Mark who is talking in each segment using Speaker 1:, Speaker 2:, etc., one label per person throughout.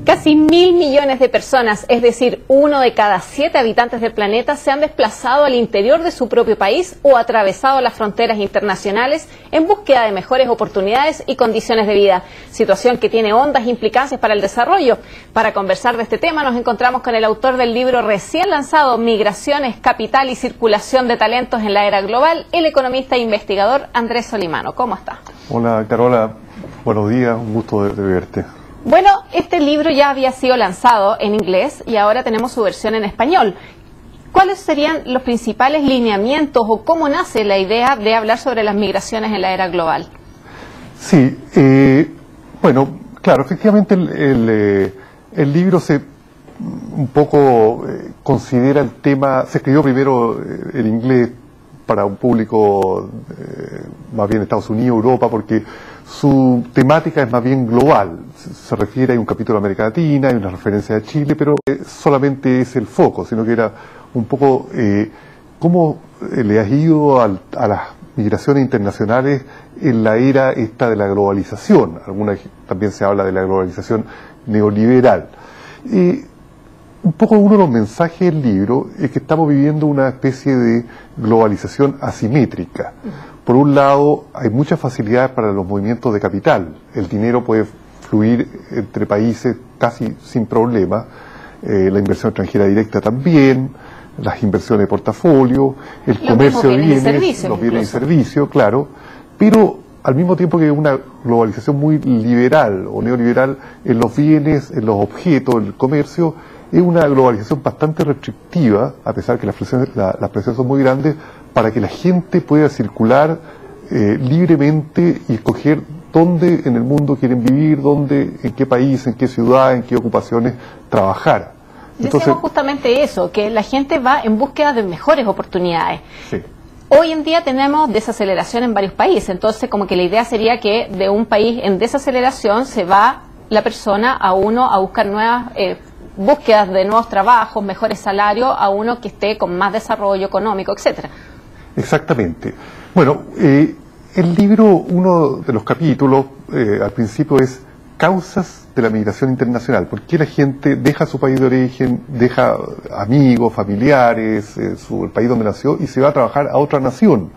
Speaker 1: Casi 1.000 millones de personas, es decir, 1 de cada 7 habitantes del planeta, se han desplazado al interior de su propio país o atravesado las fronteras internacionales en búsqueda de mejores oportunidades y condiciones de vida, situación que tiene hondas implicancias para el desarrollo. Para conversar de este tema nos encontramos con el autor del libro recién lanzado, Migraciones, Capital y Circulación de Talentos en la Era Global, el economista e investigador Andrés Solimano. ¿Cómo está?
Speaker 2: Hola Carola, buenos días, un gusto de verte.
Speaker 1: Bueno, este libro ya había sido lanzado en inglés y ahora tenemos su versión en español. ¿Cuáles serían los principales lineamientos o cómo nace la idea de hablar sobre las migraciones en la era global?
Speaker 2: Sí, bueno, claro, efectivamente el libro un poco considera el tema, se escribió primero en inglés para un público más bien Estados Unidos, Europa, porque su temática es más bien global. Se refiere, hay un capítulo de América Latina, hay una referencia a Chile, pero solamente es el foco, sino que era un poco cómo le has ido a las migraciones internacionales en la era esta de la globalización. También se habla de la globalización neoliberal. Un poco uno de los mensajes del libro es que estamos viviendo una especie de globalización asimétrica. Por un lado, hay muchas facilidades para los movimientos de capital. El dinero puede fluir entre países casi sin problema. La inversión extranjera directa también, las inversiones de portafolio, el comercio de bienes, los bienes y servicios, claro. Pero al mismo tiempo que hay una globalización muy liberal o neoliberal en los bienes, en los objetos, en el comercio, es una globalización bastante restrictiva, a pesar que las presiones son muy grandes, para que la gente pueda circular libremente y escoger dónde en el mundo quieren vivir, en qué país, en qué ciudad, en qué ocupaciones trabajar.
Speaker 1: Decíamos justamente eso, que la gente va en búsqueda de mejores oportunidades.
Speaker 2: Sí.
Speaker 1: Hoy en día tenemos desaceleración en varios países, entonces como que la idea sería que de un país en desaceleración se va la persona a buscar nuevas búsquedas de nuevos trabajos, mejores salarios, a uno que esté con más desarrollo económico, etcétera.
Speaker 2: Exactamente. Bueno, el libro, uno de los capítulos, al principio es causas de la migración internacional. ¿Por qué la gente deja su país de origen, deja amigos, familiares, el país donde nació y se va a trabajar a otra nación?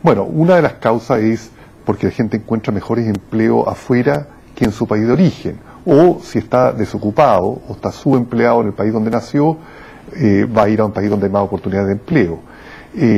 Speaker 2: Bueno, una de las causas es porque la gente encuentra mejores empleos afuera que en su país de origen. O si está desocupado o está subempleado en el país donde nació, va a ir a un país donde hay más oportunidades de empleo.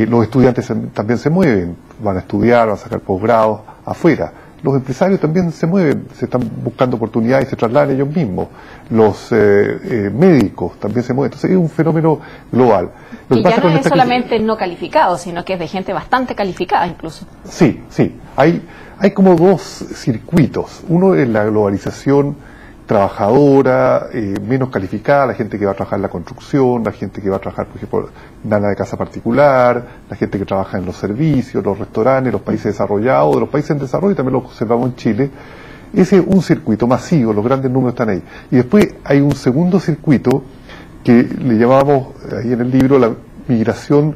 Speaker 2: Los estudiantes también se mueven, van a estudiar, van a sacar posgrados afuera. Los empresarios también se mueven, se están buscando oportunidades y se trasladan ellos mismos. Los médicos también se mueven. Entonces es un fenómeno global.
Speaker 1: Y ya no es solamente no calificado, sino que es de gente bastante calificada incluso.
Speaker 2: Sí, sí. Hay como dos circuitos. Uno es la globalización trabajadora, menos calificada, la gente que va a trabajar en la construcción, la gente que va a trabajar, por ejemplo, en la de casa particular, la gente que trabaja en los servicios, los restaurantes, los países desarrollados, de los países en desarrollo, también lo observamos en Chile. Ese es un circuito masivo, los grandes números están ahí. Y después hay un segundo circuito que le llamamos ahí en el libro la migración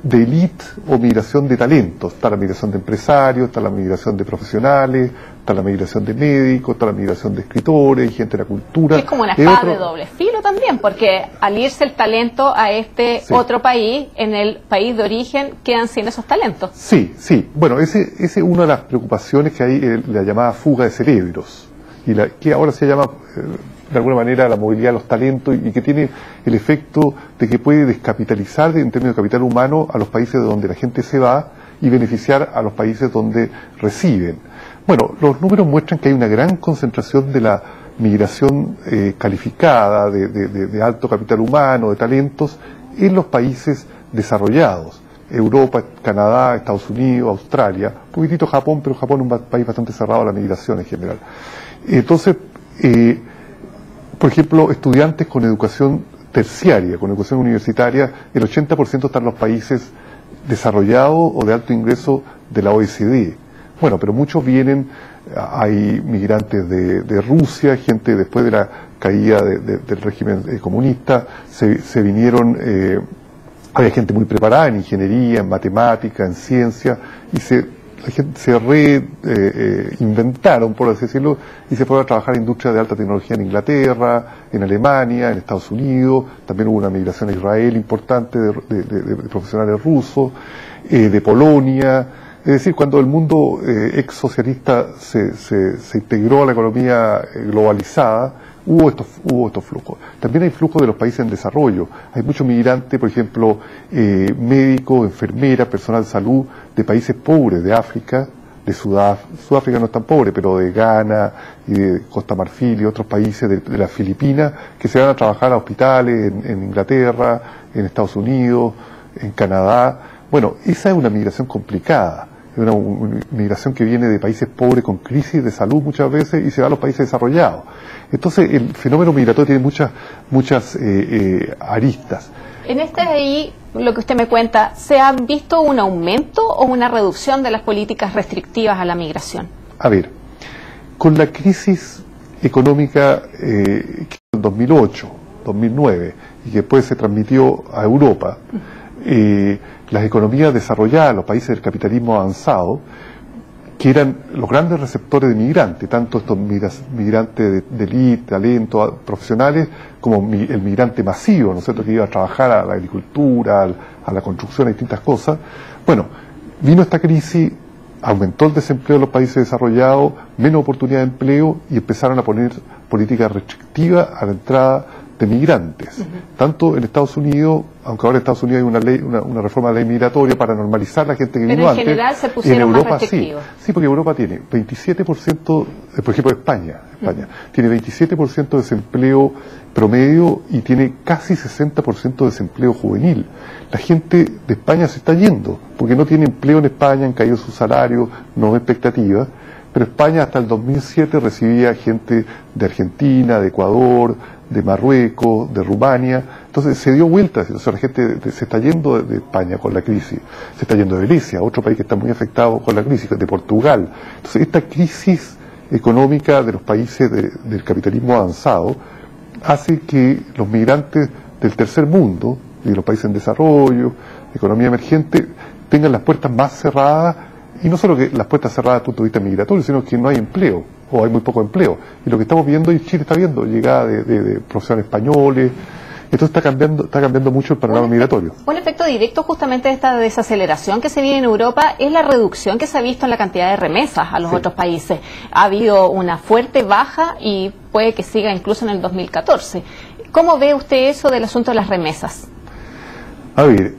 Speaker 2: de élite o migración de talentos. Está la migración de empresarios, está la migración de profesionales, está la migración de médicos, está la migración de escritores, gente de la cultura.
Speaker 1: Es como una espada de doble filo también, porque al irse el talento a otro país, en el país de origen quedan sin esos talentos.
Speaker 2: Sí, sí. Bueno, ese es una de las preocupaciones que hay, la llamada fuga de cerebros, y que ahora se llama de alguna manera la movilidad de los talentos y que tiene el efecto de que puede descapitalizar en términos de capital humano a los países de donde la gente se va y beneficiar a los países donde reciben. Bueno, los números muestran que hay una gran concentración de la migración calificada, de alto capital humano, de talentos, en los países desarrollados. Europa, Canadá, Estados Unidos, Australia, un poquitito Japón, pero Japón es un país bastante cerrado a la migración en general. Entonces, por ejemplo, estudiantes con educación terciaria, con educación universitaria, el 80% están en los países desarrollados o de alto ingreso de la OECD. Bueno, pero muchos vienen, hay migrantes de Rusia, gente después de la caída del régimen comunista, se vinieron había gente muy preparada en ingeniería, en matemática, en ciencia, y la gente se reinventaron, por así decirlo, y se fueron a trabajar en industrias de alta tecnología en Inglaterra, en Alemania, en Estados Unidos. También hubo una migración a Israel importante de profesionales rusos, de Polonia. Es decir, cuando el mundo ex socialista se integró a la economía globalizada, hubo estos flujos. También hay flujos de los países en desarrollo. Hay muchos migrantes, por ejemplo, médicos, enfermeras, personal de salud, de países pobres, de África, de Sudáfrica no es tan pobre, pero de Ghana y de Costa Marfil y otros países de las Filipinas, que se van a trabajar a hospitales en Inglaterra, en Estados Unidos, en Canadá. Bueno, esa es una migración complicada. Es una migración que viene de países pobres con crisis de salud muchas veces y se va a los países desarrollados. Entonces el fenómeno migratorio tiene muchas aristas.
Speaker 1: En ahí, lo que usted me cuenta, ¿se ha visto un aumento o una reducción de las políticas restrictivas a la migración?
Speaker 2: A ver, con la crisis económica que en 2008, 2009 y que después se transmitió a Europa, las economías desarrolladas, los países del capitalismo avanzado, que eran los grandes receptores de migrantes, tanto estos migrantes de élite, talento, profesionales, como el migrante masivo, ¿no es cierto?, que iba a trabajar a la agricultura, a la construcción, a distintas cosas. Bueno, vino esta crisis, aumentó el desempleo en los países desarrollados, menos oportunidad de empleo y empezaron a poner políticas restrictivas a la entrada de migrantes, tanto en Estados Unidos, aunque ahora en Estados Unidos hay una reforma de la ley migratoria para normalizar la gente que vino antes.
Speaker 1: Pero en general se pusieron más restrictivos.
Speaker 2: Sí, porque Europa tiene 27%, por ejemplo España tiene 27% de desempleo promedio y tiene casi 60% de desempleo juvenil. La gente de España se está yendo, porque no tiene empleo en España, han caído sus salarios, no hay expectativas. Pero España hasta el 2007 recibía gente de Argentina, de Ecuador, de Marruecos, de Rumania. Entonces se dio vuelta, o sea, la gente se está yendo de España con la crisis, se está yendo de Grecia, otro país que está muy afectado con la crisis, de Portugal. Entonces esta crisis económica de los países del capitalismo avanzado hace que los migrantes del tercer mundo y de los países en desarrollo, economía emergente, tengan las puertas más cerradas. Y no solo que las puertas cerradas desde el punto de vista migratorio, sino que no hay empleo, o hay muy poco empleo. Y lo que estamos viendo, y Chile está viendo, llegada de profesionales españoles. Entonces está cambiando mucho el panorama migratorio.
Speaker 1: Un efecto directo justamente de esta desaceleración que se vive en Europa es la reducción que se ha visto en la cantidad de remesas a los otros países. Ha habido una fuerte baja y puede que siga incluso en el 2014. ¿Cómo ve usted eso del asunto de las remesas?
Speaker 2: A ver,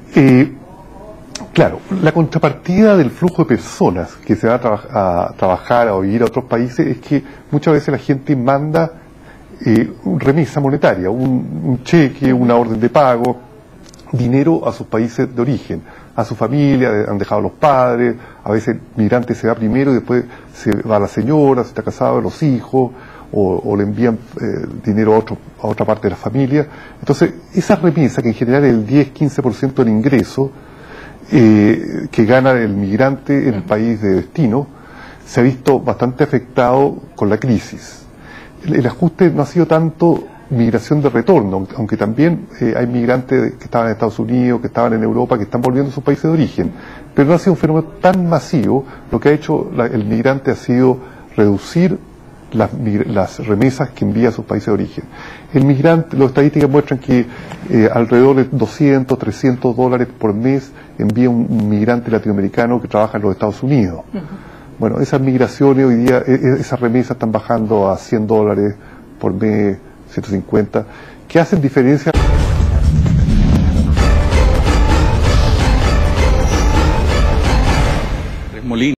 Speaker 2: claro, la contrapartida del flujo de personas que se va a trabajar o vivir a otros países es que muchas veces la gente manda remesa monetaria, un cheque, una orden de pago, dinero a sus países de origen, a su familia, han dejado los padres, a veces el migrante se va primero y después se va la señora, si está casado, los hijos, o le envían dinero a otra parte de la familia. Entonces, esa remesa, que en general es el 10-15% del ingreso, que gana el migrante en el país de destino, se ha visto bastante afectado con la crisis. El ajuste no ha sido tanto migración de retorno, aunque también hay migrantes que estaban en Estados Unidos, que estaban en Europa, que están volviendo a sus países de origen, pero no ha sido un fenómeno tan masivo. Lo que ha hecho el migrante ha sido reducir las remesas que envía a sus países de origen. El migrante, las estadísticas muestran que alrededor de $200-300 por mes envía un migrante latinoamericano que trabaja en los Estados Unidos. Bueno, esas migraciones hoy día, esas remesas están bajando a $100 por mes, 150, que hacen diferencia.